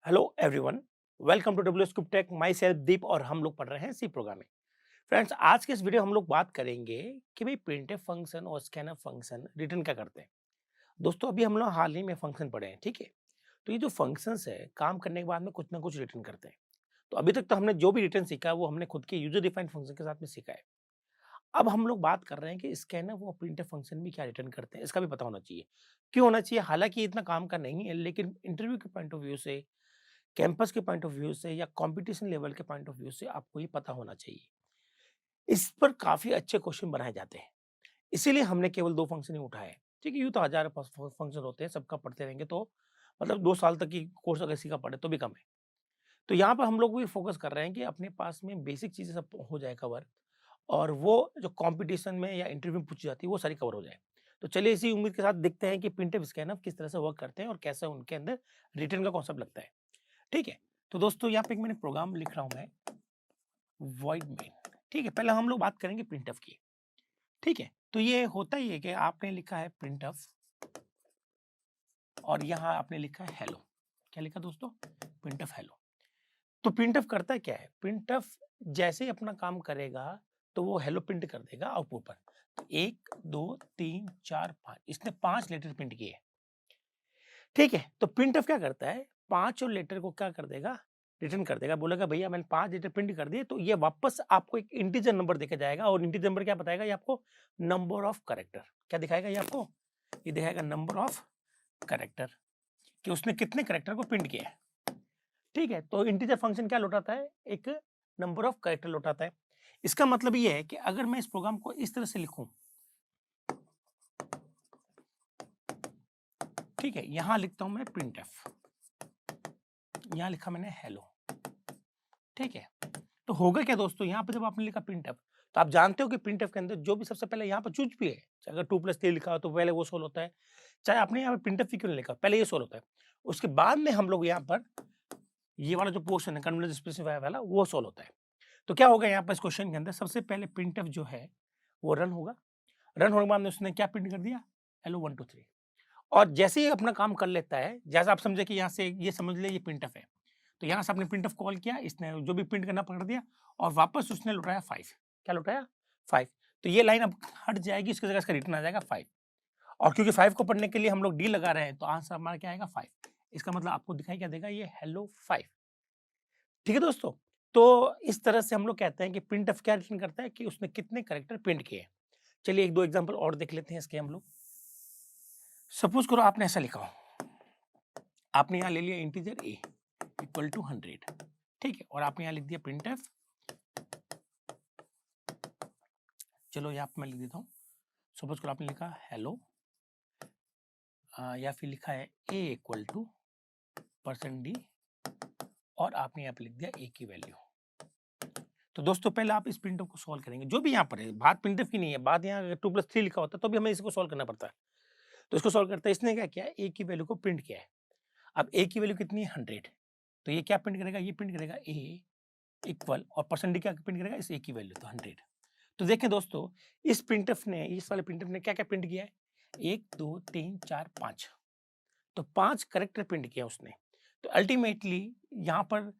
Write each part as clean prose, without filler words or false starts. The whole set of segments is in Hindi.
Hello everyone, welcome to W Scoop Tech. Myself Deep और हम लोग पढ़ रहे हैं सी प्रोग्रामिंग। फ्रेंड्स, आज के इस वीडियो हम लोग बात करेंगे कि भाई प्रिंटफ फंक्शन और स्कैनफ फंक्शन रिटर्न क्या करते हैं। दोस्तों, अभी हम लोग हाल ही में फंक्शन पढ़े हैं, ठीक है। तो ये जो फंक्शंस है, काम करने के बाद में कुछ ना कुछ रिटर्न करते हैं। तो अभी तक तो हमने जो भी रिटर्न सीखा है वो हमने खुद के यूजर डिफाइंड फंक्शन के साथ में सीखा है। अब हम लोग बात कर रहे हैं कि स्कैनफ और प्रिंटफ फंक्शन भी क्या रिटर्न करते हैं, इसका भी पता होना चाहिए। क्यों होना चाहिए? हालांकि ये इतना काम का नहीं है, लेकिन इंटरव्यू के पॉइंट ऑफ व्यू से, कैंपस के पॉइंट ऑफ व्यू से या कंपटीशन लेवल के पॉइंट ऑफ व्यू से आपको ये पता होना चाहिए। इस पर काफ़ी अच्छे क्वेश्चन बनाए जाते हैं, इसीलिए हमने केवल 2 फंक्शन ही उठाए हैं। ठीक है, यूँ तो हज़ारों फंक्शन होते हैं, सबका पढ़ते रहेंगे तो मतलब 2 साल तक की कोर्स अगर किसी का पढ़े तो भी कम है। तो यहाँ पर हम लोग भी फोकस कर रहे हैं कि अपने पास में बेसिक चीज़ें सब हो जाए कवर, और वो जो कंपटीशन में या इंटरव्यू में पूछी जाती है वो सारी कवर हो जाए। तो चलिए इसी उम्मीद के साथ देखते हैं कि प्रिंटिव स्कैनर किस तरह से वर्क करते हैं और कैसे उनके अंदर रिटर्न का कॉन्सेप्ट लगता है। ठीक है? तो दोस्तों, यहाँ पे एक मैंने प्रोग्राम लिख रहा हूँ मैं, वॉइड मेन। ठीक है, पहले हम लोग बात करेंगे प्रिंटफ की। ठीक है, तो ये होता ही है कि आपने लिखा है प्रिंटफ और यहाँ आपने लिखा है हेलो। क्या लिखा दोस्तों? Printf hello. तो प्रिंटफ करता क्या है? प्रिंटफ जैसे ही अपना काम करेगा तो वो हेलो प्रिंट कर देगा आउटपुट पर। तो 1 2 3 4 5, इसने 5 लेटर प्रिंट किए। ठीक है, तो प्रिंटफ क्या करता है? पांचों लेटर को क्या कर देगा? रिटर्न कर देगा। बोलेगा भैया मैंने 5 लेटर प्रिंट कर दिए। तो ये वापस आपको एक इंटीजर नंबर देके जाएगा, और इंटीजर नंबर क्या बताएगा ये आपको? Number of character. क्या दिखाएगा ये आपको? ये दिखाएगा नंबर ऑफ कैरेक्टर, कि उसने कितने कैरेक्टर को प्रिंट किया है। ठीक है, तो इंटीजर फंक्शन क्या लौटाता है? एक नंबर ऑफ कैरेक्टर लौटाता है। इसका मतलब ये है कि अगर मैं इस प्रोग्राम को इस तरह से लिखूं, ठीक है, यहां लिखता हूं मैं प्रिंटफ, यहां लिखा मैंने हेलो। ठीक है, तो होगा क्या दोस्तों? यहाँ पे जब आपने लिखा प्रिंटफ, तो आप जानते हो कि प्रिंटफ के अंदर जो भी सबसे पहले यहाँ पर चूज भी है, चाहे अगर 2+3 लिखा हो तो पहले वो सोल्व होता है, चाहे आपने यहाँ पे प्रिंटफ ही क्यों नहीं लिखा, पहले ये सोल्व होता है। उसके बाद में हम लोग यहाँ पर ये वाला जो पोर्शन है कन्वर्ट स्पेसिफायर वाला, वो सोल्व होता है। तो क्या होगा यहाँ पर इस क्वेश्चन के अंदर? सबसे पहले प्रिंटफ जो है वो रन होगा। रन होने के बाद में उसने क्या प्रिंट कर दिया? हेलो 1 2 3। और जैसे ही अपना काम कर लेता है, जैसा आप समझे कि यहाँ से ये समझ ले ये प्रिंटफ है, तो यहाँ से आपने प्रिंटफ कॉल किया, इसने जो भी प्रिंट करना पकड़ दिया, और वापस उसने लौटाया 5। क्या लौटाया? 5। तो ये लाइन अब हट जाएगी, इसकी जगह इसका रिटर्न आ जाएगा 5। और क्योंकि 5 को पढ़ने के लिए हम लोग डी लगा रहे हैं, तो आंसर हमारा क्या आएगा? 5। इसका मतलब आपको दिखाई क्या देगा? ये हेलो 5। ठीक है दोस्तों? तो इस तरह से हम लोग कहते हैं कि प्रिंटफ क्या रिटर्न करता है कि उसने कितने कैरेक्टर प्रिंट किए। चलिए 1 2 एग्जांपल और देख लेते हैं इसके हम लोग। सपोज करो आपने ऐसा लिखा हो, आपने यहाँ ले लिया इंटीजर ए इक्वल टू 100। ठीक है, और आपने यहाँ लिख दिया प्रिंटफ, चलो यहाँ पे मैं लिख देता हूँ। सपोज करो आपने लिखा हेलो, या फिर लिखा है ए इक्वल टू %d, और आपने यहाँ पे लिख दिया ए की वैल्यू। तो दोस्तों, पहले आप इस प्रिंटफ को सॉल्व करेंगे, जो भी यहाँ पर है, बात प्रिंटफ की नहीं है, बात यहाँ अगर 2+3 लिखा होता तो भी हमें इसको सॉल्व करना पड़ता है। तो इसको सॉल्व करते हैं, इसने क्या किया? ए की वैल्यू को प्रिंट किया है। अब ए की वैल्यू कितनी है? 100। तो ये क्या प्रिंट करेगा? ये प्रिंट करेगा ए इक्वल, और % क्या प्रिंट करेगा? इस ए की वैल्यू, तो 100। तो देखें दोस्तों, इस प्रिंटफ ने, इस वाले प्रिंटफ ने क्या क्या प्रिंट किया है? 1 2 3 4 5। तो 5 कैरेक्टर प्रिंट किया उसने। तो अल्टीमेटली यहाँ पर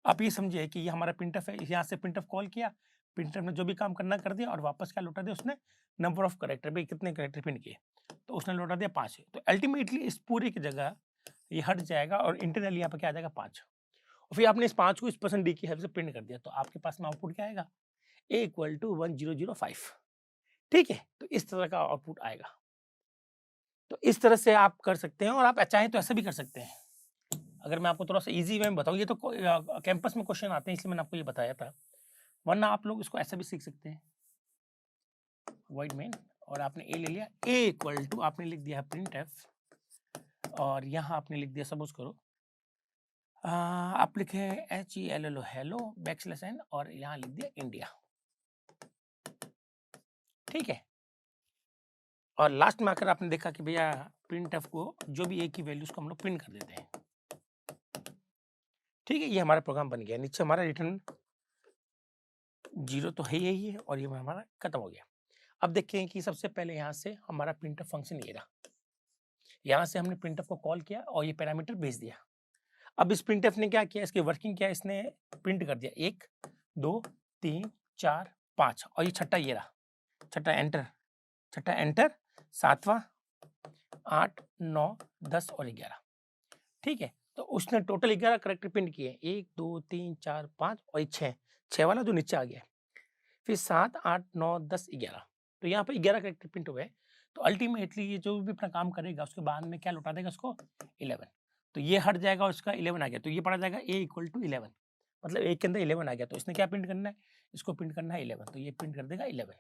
आप ये समझिए कि ये हमारा प्रिंटफ है, यहाँ से प्रिंटफ कॉल किया, प्रिंटफ ने जो भी काम करना कर दिया, और वापस क्या लौटा दिया उसने? नंबर ऑफ कैरेक्टर, भाई कितने कैरेक्टर प्रिंट किए, तो उसने लौटा दिया 5। तो अल्टीमेटली इस पूरे की जगह ये हट जाएगा, और इंटरनली यहाँ पर क्या आ जाएगा? 5। और फिर आपने इस 5 को इस % की हेल्प से प्रिंट कर दिया, तो आपके पास में आउटपुट क्या आएगा? ए इक्वल टू 1005। ठीक है, तो इस तरह का आउटपुट आएगा। तो इस तरह से आप कर सकते हैं, और आप चाहें तो ऐसा भी कर सकते हैं। अगर मैं आपको थोड़ा-सा ईज़ी वे में बताऊँ, ये तो कैंपस में क्वेश्चन आते हैं, इसलिए मैंने आपको ये बताया था। वरना आप लोग इसको ऐसा भी सीख सकते हैं, वॉइड मेन, और आपने ए ले लिया, ए इक्वल टू आपने लिख दिया प्रिंटफ, और यहाँ आपने लिख दिया, सपोज़ करो आप लिखे HELLO हेलो बैकस्लैश n, और यहाँ लिख दिया इंडिया। ठीक है, और लास्ट में आकर आपने देखा कि भैया प्रिंटफ को जो भी ए की वैल्यूज को हम लोग प्रिंट कर देते हैं। ठीक है, ये हमारा प्रोग्राम बन गया। नीचे हमारा रिटर्न 0 तो है यही है, और ये हमारा खत्म हो गया। अब देखें कि सबसे पहले यहाँ से हमारा प्रिंटफ फंक्शन ये रहा, यहाँ से हमने प्रिंटफ को कॉल किया और ये पैरामीटर भेज दिया। अब इस प्रिंटफ ने क्या किया, इसकी वर्किंग क्या है, इसने प्रिंट कर दिया 1 2 3 4 5 और ये छठा ये रहा, छठा एंटर, सातवां 8 9 10 और 11। ठीक है, तो उसने टोटल 11 करेक्टर प्रिंट किए, 1 2 3 4 5 और 6 वाला जो नीचे आ गया, फिर 7 8 9 10 11, तो यहाँ पे 11 करेक्टर प्रिंट हो गए। तो अल्टीमेटली ये जो भी अपना काम करेगा उसके बाद में क्या लौटा देगा उसको 11, तो ये हट जाएगा और उसका 11 आ गया, तो ये पड़ा जाएगा a इक्वल टू 11, मतलब एक के अंदर 11 आ गया, तो इसने क्या प्रिंट करना है, इसको प्रिंट करना है 11, तो ये प्रिंट कर देगा 11।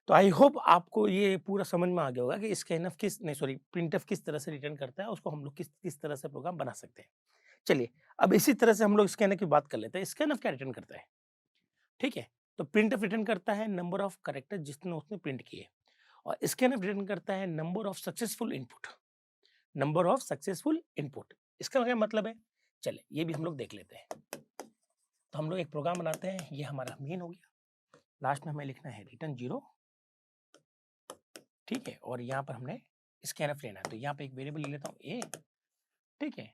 तो आई होप आपको ये पूरा समझ में आ गया होगा कि स्कैनफ प्रिंटफ किस तरह से रिटर्न करता है, उसको हम लोग किस तरह से प्रोग्राम बना सकते हैं। चलिए अब इसी तरह से हम लोग स्कैनफ की बात कर लेते हैं। स्कैनफ क्या रिटर्न करता है, ठीक है, तो प्रिंटफ रिटर्न करता है नंबर ऑफ करेक्टर जितने उसने प्रिंट किए, और स्कैनफ रिटर्न करता है नंबर ऑफ सक्सेसफुल इनपुट। इसका क्या मतलब है, चले ये भी हम लोग देख लेते हैं। तो हम लोग एक प्रोग्राम बनाते हैं, ये हमारा मेन हो गया, लास्ट में हमें लिखना है रिटर्न 0, ठीक है, और यहाँ पर हमने स्कैनफ लेना है, तो यहाँ पे एक वेरिएबल ले लेता हूँ a, ठीक है,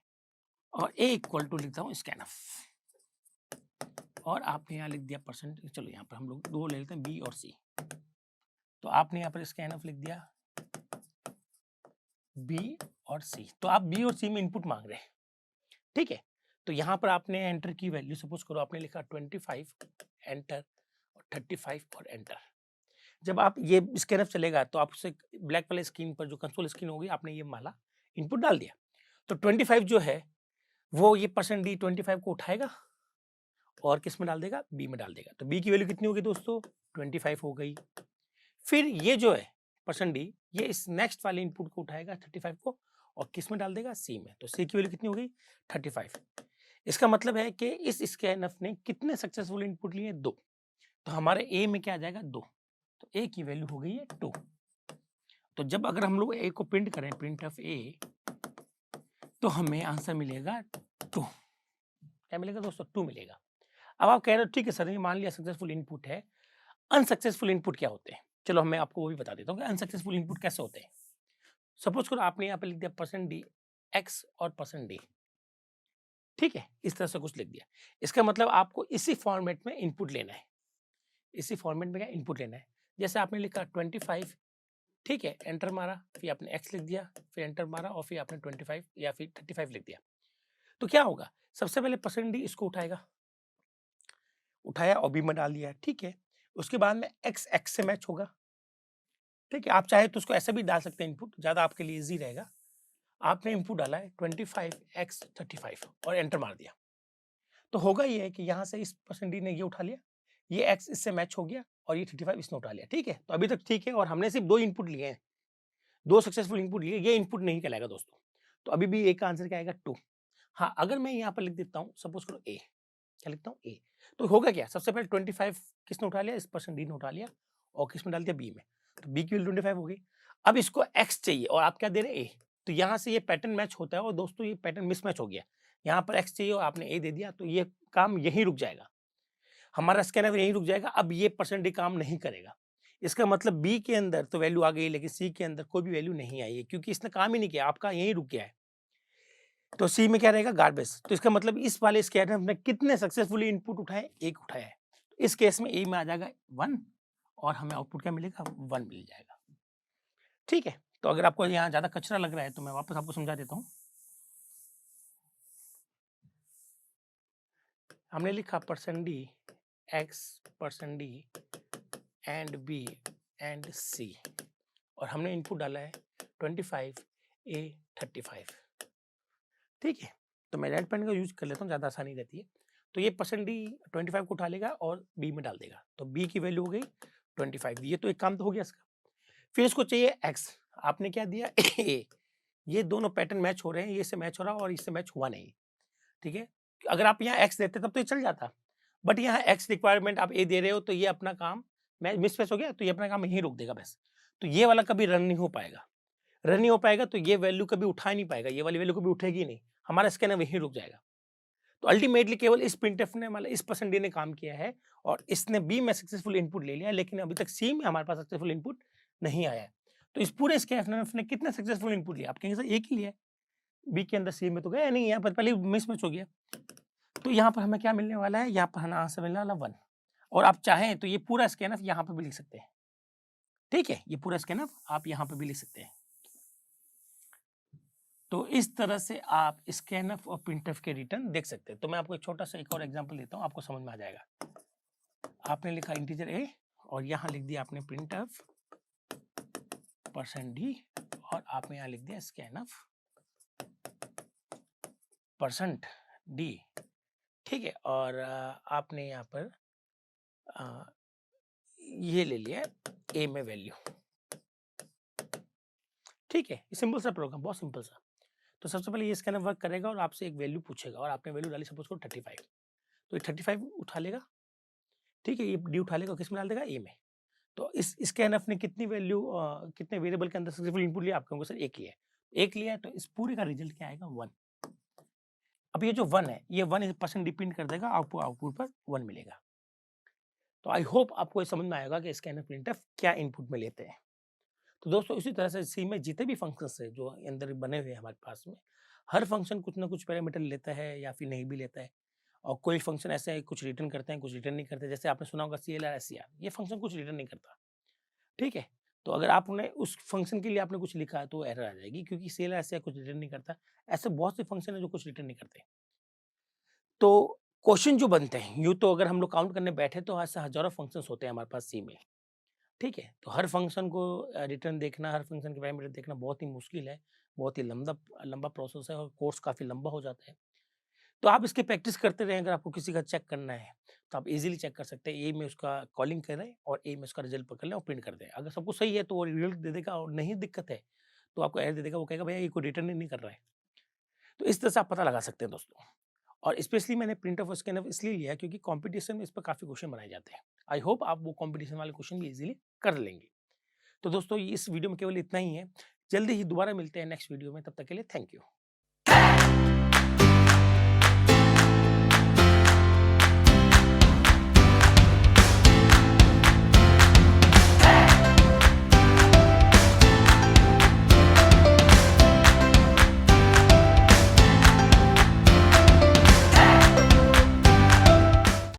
और a इक्वल टू लिखता हूँ स्कैनफ, और आपने यहाँ लिख दिया %। चलो यहाँ पर हम लोग दो ले लेते हैं b और c, तो आपने यहाँ पर स्कैनफ लिख दिया b और c, तो आप b और c में इनपुट मांग रहे हैं, ठीक है, तो यहाँ पर आपने एंटर की वैल्यू सपोज करो आपने लिखा 25 एंटर और 35 और एंटर। जब आप ये स्कैनफ चलेगा तो आपसे ब्लैक वाले स्क्रीन पर जो कंसोल स्क्रीन होगी आपने ये माला इनपुट डाल दिया, तो 25 जो है वो ये %d 25 को उठाएगा और किस में डाल देगा, b में डाल देगा, तो b की वैल्यू कितनी होगी दोस्तों 25 हो गई। फिर ये जो है %d ये इस नेक्स्ट वाले इनपुट को उठाएगा 35 को और किस में डाल देगा, c में, तो c की वैल्यू कितनी हो गई 35। इसका मतलब है कि इस स्कैनफ ने कितने सक्सेसफुल इनपुट लिए, 2, तो हमारे a में क्या आ जाएगा 2, तो a की वैल्यू हो गई है 2। तो जब अगर हम लोग a को प्रिंट करें प्रिंट ऑफ a, तो हमें आंसर मिलेगा 2, क्या मिलेगा दोस्तों 2 मिलेगा। अब आप कह रहे हो ठीक है सर ये मान लिया सक्सेसफुल इनपुट है, अनसक्सेसफुल इनपुट क्या होते हैं, चलो मैं आपको वो भी बता देता हूँ कि अनसक्सेसफुल इनपुट कैसे होते हैं। सपोज करो आपने यहाँ पे लिख दिया %d x और %d, ठीक है, इस तरह से कुछ लिख दिया, इसका मतलब आपको इसी फॉर्मेट में इनपुट लेना है, इसी फॉर्मेट में क्या इनपुट लेना है। जैसे आपने लिखा 25, ठीक है, एंटर मारा, फिर आपने x लिख दिया, फिर एंटर मारा और फिर आपने 25 या फिर 35 लिख दिया, तो क्या होगा, सबसे पहले %d इसको उठाया और b में डाल दिया, ठीक है, उसके बाद में x से मैच होगा, ठीक है, आप चाहे तो उसको ऐसे भी डाल सकते हैं इनपुट, ज्यादा आपके लिए इजी रहेगा। आपने इनपुट डाला है 25x 35 और एंटर मार दिया, तो होगा ये है कि यहाँ से इस %d ने ये उठा लिया, ये x इससे मैच हो गया और ये 35 इसने उठा लिया, ठीक है, तो अभी तक ठीक है, और हमने सिर्फ 2 इनपुट लिए हैं, 2 सक्सेसफुल इनपुट लिए, ये इनपुट नहीं कहलाएगा दोस्तों, तो अभी भी a का आंसर क्या आएगा 2। हाँ, अगर मैं यहाँ पर लिख देता हूँ सपोज करो a, क्या लिखता हूँ a, तो होगा क्या, सबसे पहले 25 किसने उठा लिया, इस %d ने उठा लिया और किस में डाल दिया b में, तो b की वैल्यू 25 हो गई। अब इसको x चाहिए और आप क्या दे रहे हैं a, तो यहाँ से ये पैटर्न मैच होता है और दोस्तों ये पैटर्न मिसमैच हो गया, यहाँ पर x चाहिए और आपने a दे दिया, तो ये काम यहीं रुक जाएगा, हमारा स्कैनर यहीं रुक जाएगा, अब ये % काम नहीं करेगा। इसका मतलब b के अंदर तो वैल्यू आ गई लेकिन c के अंदर कोई भी वैल्यू नहीं आई है क्योंकि इसने काम ही नहीं किया, आपका यहीं रुक गया है, तो सी में क्या रहेगा गार्बेज। तो इसका मतलब इस वाले स्कैनर ने कितने सक्सेसफुली इनपुट उठाए, एक उठाया है, तो इस केस में ए में आ जाएगा 1 और हमें आउटपुट क्या मिलेगा 1 मिल जाएगा, ठीक है। तो अगर आपको यहाँ ज्यादा कचरा लग रहा है तो मैं वापस आपको समझा देता हूँ। हमने लिखा %d x %d and b and c और हमने इनपुट डाला है 25 a 35, ठीक है, तो मैं रेड पेन का यूज कर लेता हूँ, ज़्यादा आसानी रहती है। तो ये %d 25 को उठा लेगा और b में डाल देगा, तो b की वैल्यू हो गई 25, ये तो एक काम तो हो गया इसका। फिर इसको चाहिए x, आपने क्या दिया a, ये दोनों पैटर्न मैच हो रहे हैं, ये इससे मैच हो रहा और इससे मैच हुआ नहीं, ठीक है। अगर आप यहाँ x देते तब तो ये चल जाता, बट यहाँ x रिक्वायरमेंट आप a दे रहे हो तो ये अपना काम मिसमैच हो गया, तो ये अपना काम यहीं रोक देगा बस, तो ये वाला कभी रन नहीं हो पाएगा, तो ये वैल्यू कभी उठा नहीं पाएगा, ये वाली वैल्यू कभी उठेगी नहीं, हमारा स्कैनर वहीं रुक जाएगा। तो अल्टीमेटली केवल इस प्रिंटफ ने मतलब इस % ने काम किया है और इसने बी में सक्सेसफुल इनपुट ले लिया, लेकिन अभी तक सी में हमारे पास सक्सेसफुल इनपुट नहीं आया है। तो इस पूरे स्कैनफ ने कितने सक्सेसफुल इनपुट लिया, आप कहेंगे सर एक ही लिया है, बी के अंदर सी में तो गया नहीं, यहाँ पर पहले मिसमैच हो गया। तो यहाँ पर हमें क्या मिलने वाला है, यहाँ पर हमें आंसर मिलने वाला 1। और आप चाहें तो ये पूरा स्कैनफ यहाँ पे भी लिख सकते हैं, ठीक है, ये पूरा स्कैनफ आप यहाँ पे भी लिख सकते हैं। तो इस तरह से आप स्कैनफ और प्रिंटफ के रिटर्न देख सकते हैं। तो मैं आपको एक छोटा सा एक और एग्जांपल देता हूँ, आपको समझ में आ जाएगा। आपने लिखा इंटीजर ए और यहाँ लिख दिया आपने प्रिंटफ %d और आपने यहाँ लिख दिया स्कैनफ %d, ठीक है। और आपने यहाँ पर ये ले लिया ए में वैल्यू, ठीक है। सिंपल सा प्रोग्राम, बहुत सिंपल सा। तो सबसे पहले ये स्कैनर वर्क करेगा और आपसे एक वैल्यू पूछेगा और आपने वैल्यू डाली सपोज को 35, तो ये 35 उठा लेगा, ठीक है, ये डी उठा लेगा, किस में डाल देगा, ए में। तो इस स्कैनफ ने कितनी वैल्यू कितने वेरिएबल के अंदर सक्सेसफुल इनपुट लिया, आपके सर एक लिया है, एक लिया है, तो इस पूरे का रिजल्ट क्या आएगा, 1। अब ये जो 1 है, ये 1% डिपेंड कर देगा, आपको आउटपुट पर 1 मिलेगा। तो आई होप आपको ये समझ में आएगा कि स्कैनफ प्रिंटफ क्या इनपुट में लेते हैं। तो दोस्तों इसी तरह से सी में जितने भी फंक्शंस है जो अंदर बने हुए हैं हमारे पास में, हर फंक्शन कुछ ना कुछ पैरामीटर लेता है या फिर नहीं भी लेता है। और कोई फंक्शन ऐसे है कुछ रिटर्न करते हैं, कुछ रिटर्न नहीं करते। जैसे आपने सुना होगा CLR SCR, ये फंक्शन कुछ रिटर्न नहीं करता, ठीक है। तो अगर आपने उस फंक्शन के लिए आपने कुछ लिखा है तो एरर आ जाएगी, क्योंकि CLR SCR कुछ रिटर्न नहीं करता। ऐसे बहुत से फंक्शन है जो कुछ रिटर्न नहीं करते। तो क्वेश्चन जो बनते हैं, यूँ तो अगर हम लोग काउंट करने बैठे तो ऐसे हजारों फंक्शंस होते हैं हमारे पास सी में, ठीक है। तो हर फंक्शन को रिटर्न देखना, हर फंक्शन के पैरामीटर देखना बहुत ही मुश्किल है, बहुत ही लंबा प्रोसेस है और कोर्स काफ़ी लंबा हो जाता है। तो आप इसकी प्रैक्टिस करते रहें, अगर आपको किसी का चेक करना है, तो आप इज़िली चेक कर सकते हैं। ए में उसका कॉलिंग करें और ए में उसका रिज़ल्ट पकड़ लें और प्रिंट कर दें। अगर सब कुछ सही है तो वो रिज़ल्ट दे देगा और नहीं दिक्कत है, तो आपको एरर दे देगा, वो कहेगा भैया ये कोई रिटर्न ही नहीं कर रहा है। तो इस तरह से आप पता लगा सकते हैं दोस्तों। और स्पेशली मैंने प्रिंट ऑफ और स्कैनफ इसलिए लिया है क्योंकि कॉम्पिटिशन में इस पर काफ़ी क्वेश्चन बनाए जाते हैं। आई होप आप वो कॉम्पिटिशन वाले क्वेश्चन भी इज़िली कर लेंगे। तो दोस्तों इस वीडियो में केवल इतना ही है। जल्दी ही दोबारा मिलते हैं नेक्स्ट वीडियो में, तब तक के लिए थैंक यू।